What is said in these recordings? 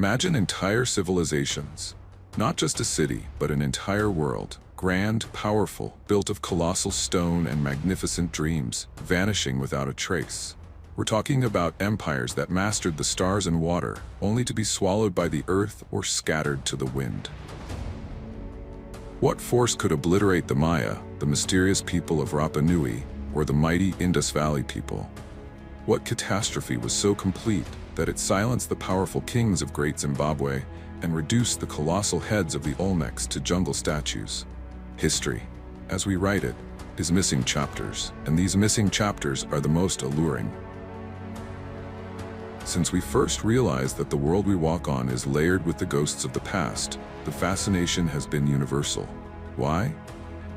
Imagine entire civilizations. Not just a city, but an entire world. Grand, powerful, built of colossal stone and magnificent dreams, vanishing without a trace. We're talking about empires that mastered the stars and water, only to be swallowed by the earth or scattered to the wind. What force could obliterate the Maya, the mysterious people of Rapa Nui, or the mighty Indus Valley people? What catastrophe was so complete that it silenced the powerful kings of Great Zimbabwe and reduced the colossal heads of the Olmecs to jungle statues? History, as we write it, is missing chapters, and these missing chapters are the most alluring. Since we first realized that the world we walk on is layered with the ghosts of the past, the fascination has been universal. Why?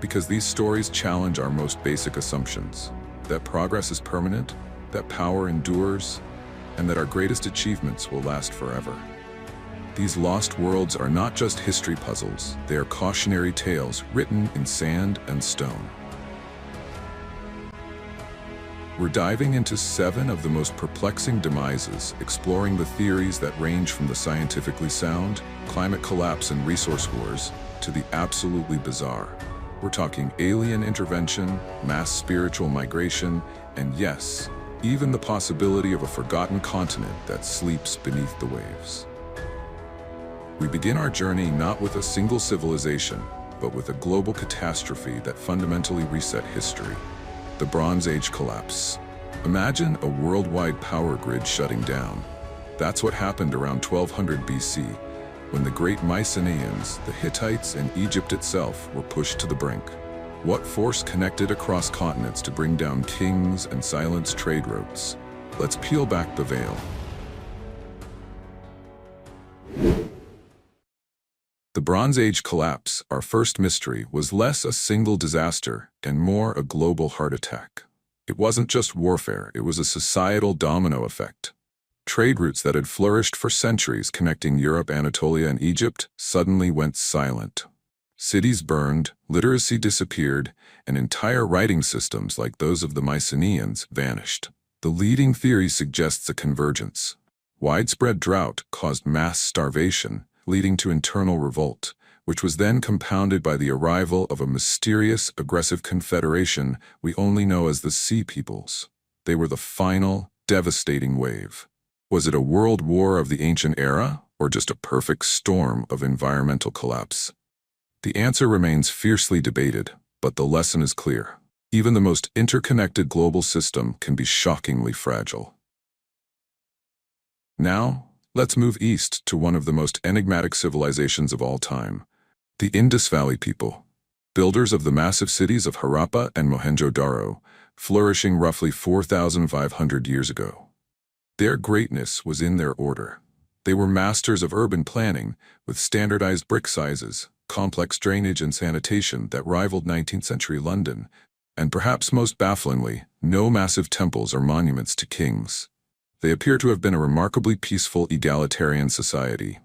Because these stories challenge our most basic assumptions: that progress is permanent, that power endures, and that our greatest achievements will last forever. These lost worlds are not just history puzzles, they are cautionary tales written in sand and stone. We're diving into 7 of the most perplexing demises, exploring the theories that range from the scientifically sound, climate collapse and resource wars, to the absolutely bizarre. We're talking alien intervention, mass spiritual migration, and yes, even the possibility of a forgotten continent that sleeps beneath the waves. We begin our journey not with a single civilization, but with a global catastrophe that fundamentally reset history: the Bronze Age collapse. Imagine a worldwide power grid shutting down. That's what happened around 1200 BC, when the great Mycenaeans, the Hittites, and Egypt itself were pushed to the brink. What force connected across continents to bring down kings and silence trade routes? Let's peel back the veil. The Bronze Age collapse, our first mystery, was less a single disaster and more a global heart attack. It wasn't just warfare, it was a societal domino effect. Trade routes that had flourished for centuries connecting Europe, Anatolia, and Egypt suddenly went silent. Cities burned, literacy disappeared, and entire writing systems like those of the Mycenaeans vanished. The leading theory suggests a convergence. Widespread drought caused mass starvation, leading to internal revolt, which was then compounded by the arrival of a mysterious, aggressive confederation we only know as the Sea Peoples. They were the final, devastating wave. Was it a world war of the ancient era, or just a perfect storm of environmental collapse? The answer remains fiercely debated, but the lesson is clear. Even the most interconnected global system can be shockingly fragile. Now, let's move east to one of the most enigmatic civilizations of all time: the Indus Valley people, builders of the massive cities of Harappa and Mohenjo-Daro, flourishing roughly 4,500 years ago. Their greatness was in their order. They were masters of urban planning, with standardized brick sizes, complex drainage and sanitation that rivaled 19th century London, and perhaps most bafflingly, no massive temples or monuments to kings. They appear to have been a remarkably peaceful, egalitarian society.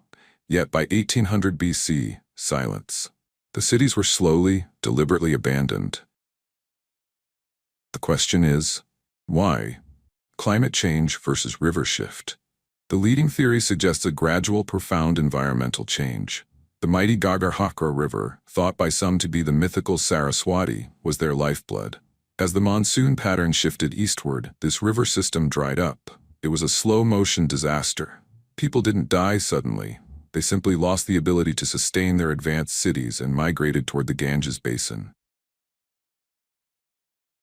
Yet by 1800 BC, silence. The cities were slowly, deliberately abandoned. The question is, why? Climate change versus river shift. The leading theory suggests a gradual, profound environmental change. The mighty Gagarhakra River, thought by some to be the mythical Saraswati, was their lifeblood. As the monsoon pattern shifted eastward, this river system dried up. It was a slow-motion disaster. People didn't die suddenly. They simply lost the ability to sustain their advanced cities and migrated toward the Ganges basin.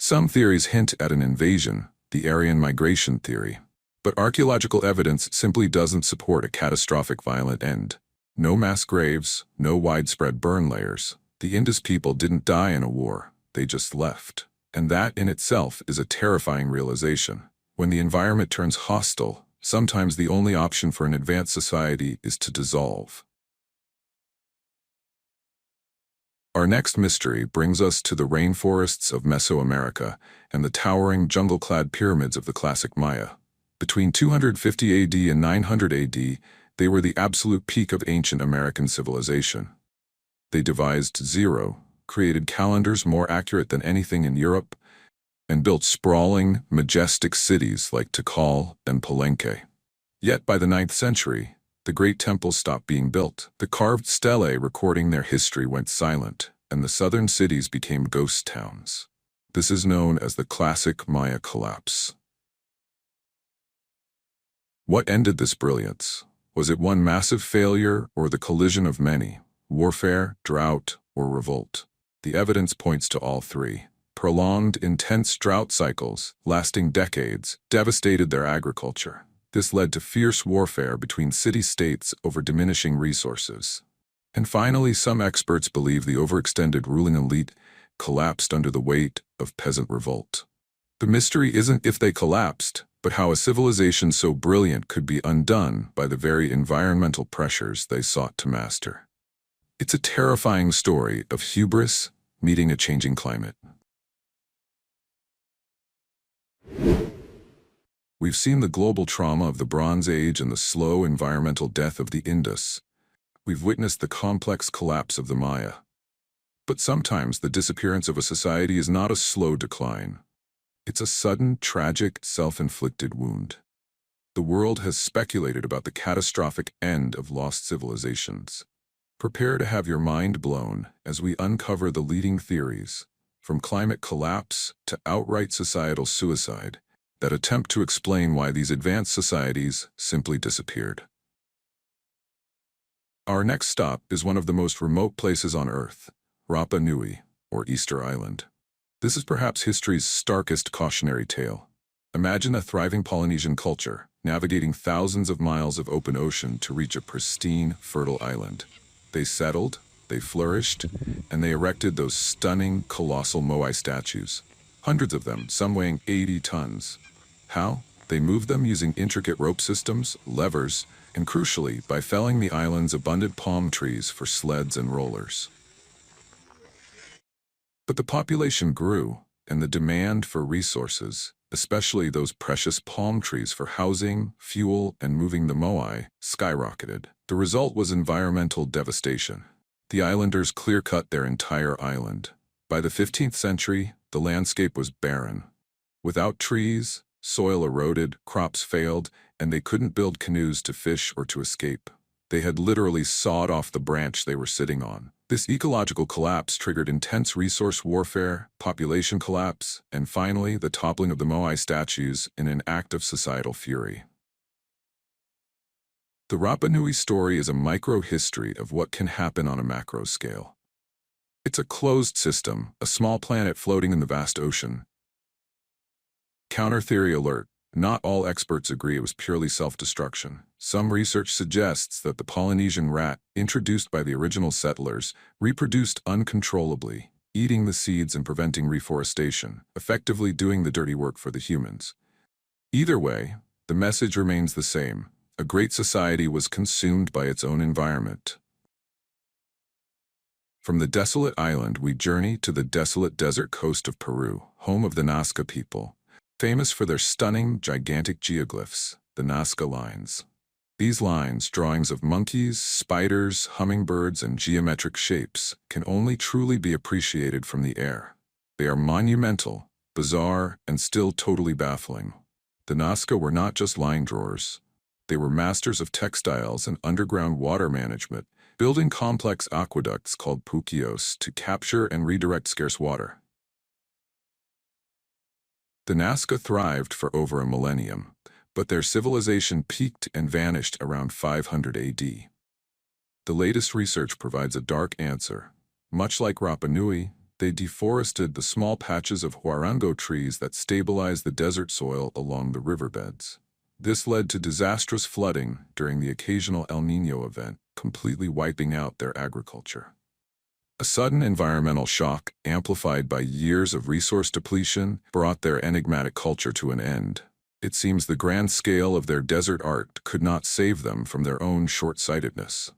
Some theories hint at an invasion, the Aryan migration theory. But archaeological evidence simply doesn't support a catastrophic violent end. No mass graves, no widespread burn layers. The Indus people didn't die in a war, they just left. And that in itself is a terrifying realization. When the environment turns hostile, sometimes the only option for an advanced society is to dissolve. Our next mystery brings us to the rainforests of Mesoamerica and the towering jungle-clad pyramids of the classic Maya. Between 250 AD and 900 AD, they were the absolute peak of ancient American civilization. They devised zero, created calendars more accurate than anything in Europe, and built sprawling, majestic cities like Tikal and Palenque. Yet by the 9th century, The great temples stopped being built. The carved stelae recording their history went silent, and the southern cities became ghost towns. This is known as the classic Maya collapse. What ended this brilliance? Was it one massive failure or the collision of many? Warfare, drought, or revolt? The evidence points to all three. Prolonged, intense drought cycles, lasting decades, devastated their agriculture. This led to fierce warfare between city-states over diminishing resources. And finally, some experts believe the overextended ruling elite collapsed under the weight of peasant revolt. The mystery isn't if they collapsed, but how a civilization so brilliant could be undone by the very environmental pressures they sought to master. It's a terrifying story of hubris meeting a changing climate. We've seen the global trauma of the Bronze Age and the slow environmental death of the Indus. We've witnessed the complex collapse of the Maya. But sometimes the disappearance of a society is not a slow decline. It's a sudden, tragic, self-inflicted wound. The world has speculated about the catastrophic end of lost civilizations. Prepare to have your mind blown as we uncover the leading theories, from climate collapse to outright societal suicide, that attempt to explain why these advanced societies simply disappeared. Our next stop is one of the most remote places on Earth, Rapa Nui, or Easter Island. This is perhaps history's starkest cautionary tale. Imagine a thriving Polynesian culture, navigating thousands of miles of open ocean to reach a pristine, fertile island. They settled, they flourished, and they erected those stunning, colossal moai statues. Hundreds of them, some weighing 80 tons. How? They moved them using intricate rope systems, levers, and crucially, by felling the island's abundant palm trees for sleds and rollers. But the population grew, and the demand for resources, especially those precious palm trees for housing, fuel, and moving the moai, skyrocketed. The result was environmental devastation. The islanders clear-cut their entire island. By the 15th century, the landscape was barren. Without trees, soil eroded, crops failed, and they couldn't build canoes to fish or to escape. They had literally sawed off the branch they were sitting on. This ecological collapse triggered intense resource warfare, population collapse, and finally the toppling of the moai statues in an act of societal fury. The Rapa Nui story is a micro-history of what can happen on a macro scale. It's a closed system, a small planet floating in the vast ocean. Counter-theory alert. Not all experts agree it was purely self-destruction. Some research suggests that the Polynesian rat, introduced by the original settlers, reproduced uncontrollably, eating the seeds and preventing reforestation, effectively doing the dirty work for the humans. Either way, the message remains the same. A great society was consumed by its own environment. From the desolate island, we journey to the desolate desert coast of Peru, home of the Nazca people. Famous for their stunning, gigantic geoglyphs, the Nazca lines. These lines, drawings of monkeys, spiders, hummingbirds, and geometric shapes, can only truly be appreciated from the air. They are monumental, bizarre, and still totally baffling. The Nazca were not just line drawers. They were masters of textiles and underground water management, building complex aqueducts called puquios to capture and redirect scarce water. The Nazca thrived for over a millennium, but their civilization peaked and vanished around 500 AD. The latest research provides a dark answer. Much like Rapa Nui, they deforested the small patches of huarango trees that stabilize the desert soil along the riverbeds. This led to disastrous flooding during the occasional El Niño event, completely wiping out their agriculture. A sudden environmental shock, amplified by years of resource depletion, brought their enigmatic culture to an end. It seems the grand scale of their desert art could not save them from their own short-sightedness.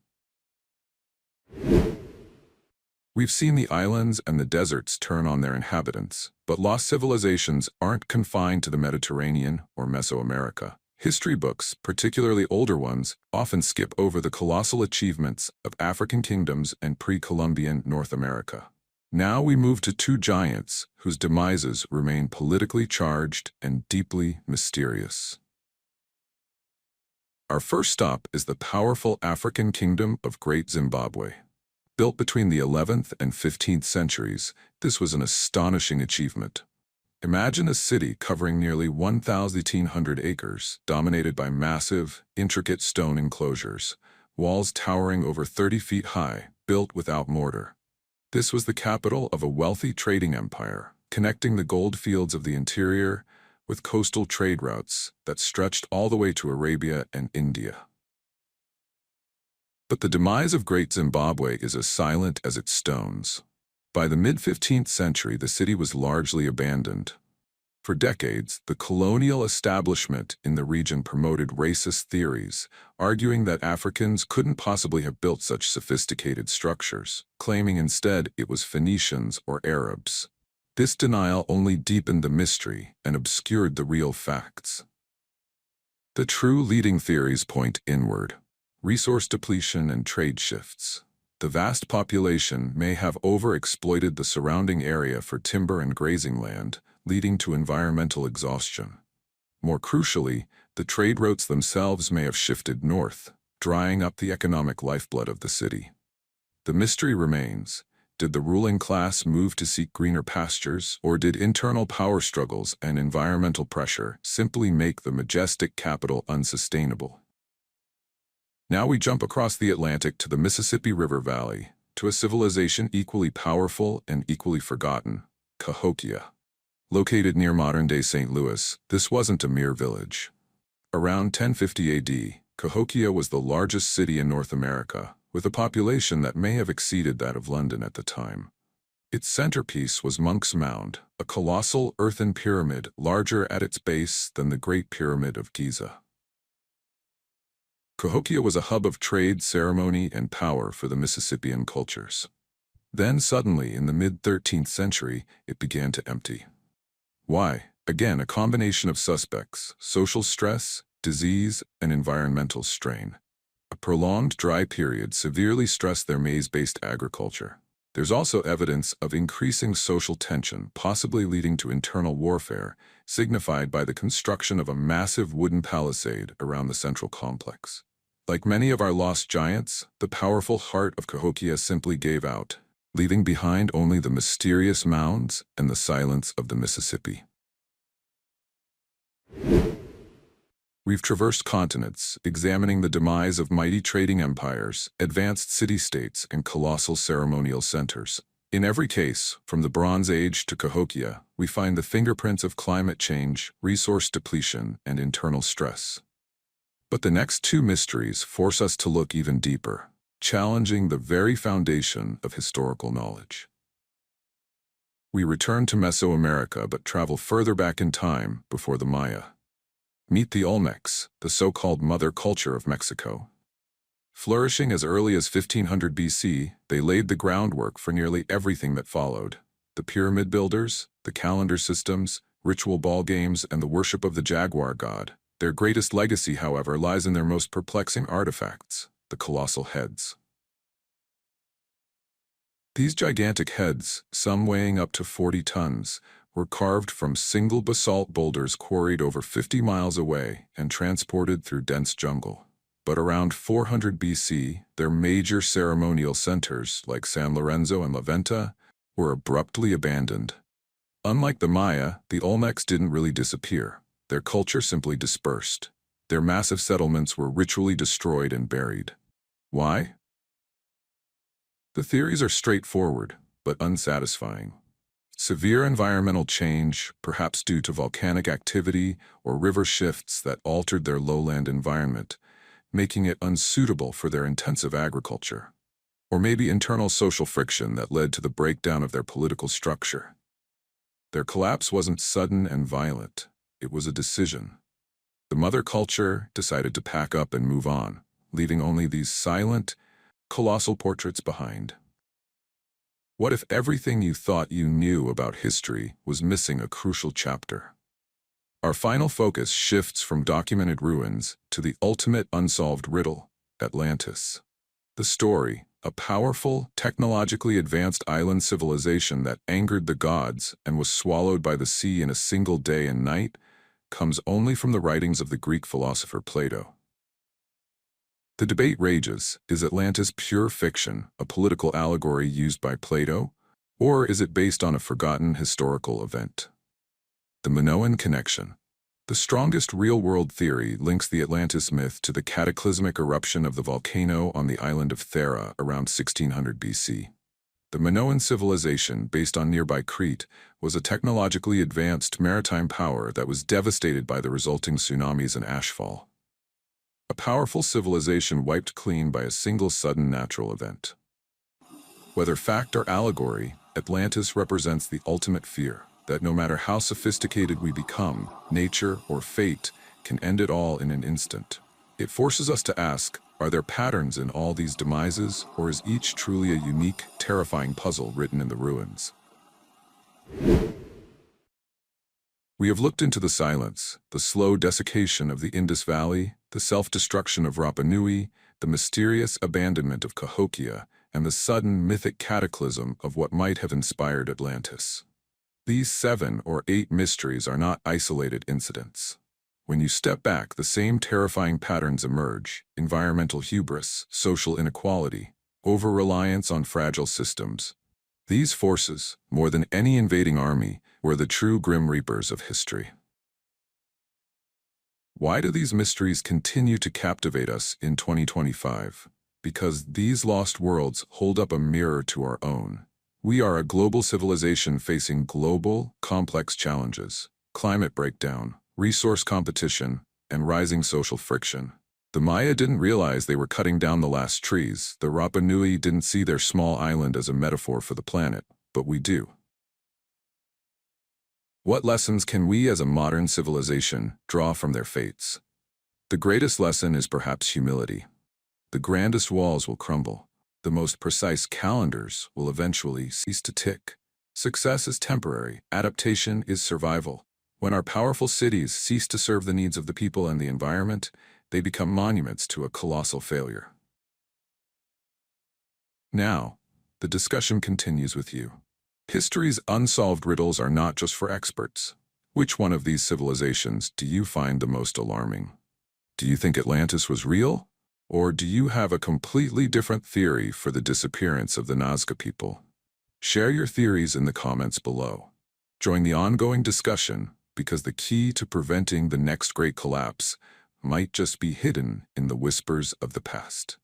We've seen the islands and the deserts turn on their inhabitants, but lost civilizations aren't confined to the Mediterranean or Mesoamerica. History books, particularly older ones, often skip over the colossal achievements of African kingdoms and pre-Columbian North America. Now we move to two giants whose demises remain politically charged and deeply mysterious. Our first stop is the powerful African kingdom of Great Zimbabwe. Built between the 11th and 15th centuries, this was an astonishing achievement. Imagine a city covering nearly 1,800 acres, dominated by massive, intricate stone enclosures, walls towering over 30 feet high, built without mortar. This was the capital of a wealthy trading empire, connecting the gold fields of the interior with coastal trade routes that stretched all the way to Arabia and India. But the demise of Great Zimbabwe is as silent as its stones. By the mid-15th century, the city was largely abandoned. For decades, the colonial establishment in the region promoted racist theories, arguing that Africans couldn't possibly have built such sophisticated structures, claiming instead it was Phoenicians or Arabs. This denial only deepened the mystery and obscured the real facts. The true leading theories point inward: resource depletion and trade shifts. The vast population may have overexploited the surrounding area for timber and grazing land, leading to environmental exhaustion. More crucially, the trade routes themselves may have shifted north, drying up the economic lifeblood of the city. The mystery remains: did the ruling class move to seek greener pastures, or did internal power struggles and environmental pressure simply make the majestic capital unsustainable? Now we jump across the Atlantic to the Mississippi River Valley, to a civilization equally powerful and equally forgotten: Cahokia. Located near modern-day St. Louis, this wasn't a mere village. Around 1050 AD, Cahokia was the largest city in North America, with a population that may have exceeded that of London at the time. Its centerpiece was Monk's Mound, a colossal earthen pyramid larger at its base than the Great Pyramid of Giza. Cahokia was a hub of trade, ceremony, and power for the Mississippian cultures. Then suddenly, in the mid-13th century, it began to empty. Why? Again, a combination of suspects: social stress, disease, and environmental strain. A prolonged dry period severely stressed their maize-based agriculture. There's also evidence of increasing social tension, possibly leading to internal warfare, signified by the construction of a massive wooden palisade around the central complex. Like many of our lost giants, the powerful heart of Cahokia simply gave out, leaving behind only the mysterious mounds and the silence of the Mississippi. We've traversed continents, examining the demise of mighty trading empires, advanced city-states, and colossal ceremonial centers. In every case, from the Bronze Age to Cahokia, we find the fingerprints of climate change, resource depletion, and internal stress. But the next two mysteries force us to look even deeper, challenging the very foundation of historical knowledge. We return to Mesoamerica but travel further back in time, before the Maya. Meet the Olmecs, the so-called mother culture of Mexico. Flourishing as early as 1500 BC, they laid the groundwork for nearly everything that followed: the pyramid builders, the calendar systems, ritual ball games, and the worship of the jaguar god. Their greatest legacy, however, lies in their most perplexing artifacts: the colossal heads. These gigantic heads, some weighing up to 40 tons, were carved from single basalt boulders quarried over 50 miles away and transported through dense jungle. But around 400 BC, their major ceremonial centers, like San Lorenzo and La Venta, were abruptly abandoned. Unlike the Maya, the Olmecs didn't really disappear. Their culture simply dispersed. Their massive settlements were ritually destroyed and buried. Why? The theories are straightforward, but unsatisfying. Severe environmental change, perhaps due to volcanic activity or river shifts that altered their lowland environment, making it unsuitable for their intensive agriculture. Or maybe internal social friction that led to the breakdown of their political structure. Their collapse wasn't sudden and violent. It was a decision. The mother culture decided to pack up and move on, leaving only these silent, colossal portraits behind. What if everything you thought you knew about history was missing a crucial chapter? Our final focus shifts from documented ruins to the ultimate unsolved riddle: Atlantis. The story, a powerful, technologically advanced island civilization that angered the gods and was swallowed by the sea in a single day and night, comes only from the writings of the Greek philosopher Plato. The debate rages: is Atlantis pure fiction, a political allegory used by Plato, or is it based on a forgotten historical event? The Minoan connection. The strongest real-world theory links the Atlantis myth to the cataclysmic eruption of the volcano on the island of Thera around 1600 BC. The Minoan civilization, based on nearby Crete, was a technologically advanced maritime power that was devastated by the resulting tsunamis and ashfall. A powerful civilization wiped clean by a single sudden natural event. Whether fact or allegory, Atlantis represents the ultimate fear that no matter how sophisticated we become, nature or fate can end it all in an instant. It forces us to ask, are there patterns in all these demises, or is each truly a unique, terrifying puzzle written in the ruins? We have looked into the silence, the slow desiccation of the Indus Valley, the self-destruction of Rapa Nui, the mysterious abandonment of Cahokia, and the sudden mythic cataclysm of what might have inspired Atlantis. These 7 or 8 mysteries are not isolated incidents. When you step back, the same terrifying patterns emerge: environmental hubris, social inequality, over-reliance on fragile systems. These forces, more than any invading army, were the true grim reapers of history. Why do these mysteries continue to captivate us in 2025? Because these lost worlds hold up a mirror to our own. We are a global civilization facing global, complex challenges: climate breakdown, resource competition, and rising social friction. The Maya didn't realize they were cutting down the last trees. The Rapa Nui didn't see their small island as a metaphor for the planet, but we do. What lessons can we as a modern civilization draw from their fates? The greatest lesson is perhaps humility. The grandest walls will crumble. The most precise calendars will eventually cease to tick. Success is temporary. Adaptation is survival. When our powerful cities cease to serve the needs of the people and the environment, they become monuments to a colossal failure. Now, the discussion continues with you. History's unsolved riddles are not just for experts. Which one of these civilizations do you find the most alarming? Do you think Atlantis was real? Or do you have a completely different theory for the disappearance of the Nazca people? Share your theories in the comments below. Join the ongoing discussion, because the key to preventing the next great collapse might just be hidden in the whispers of the past.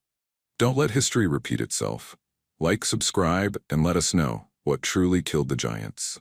Don't let history repeat itself. Like, subscribe, and let us know what truly killed the giants.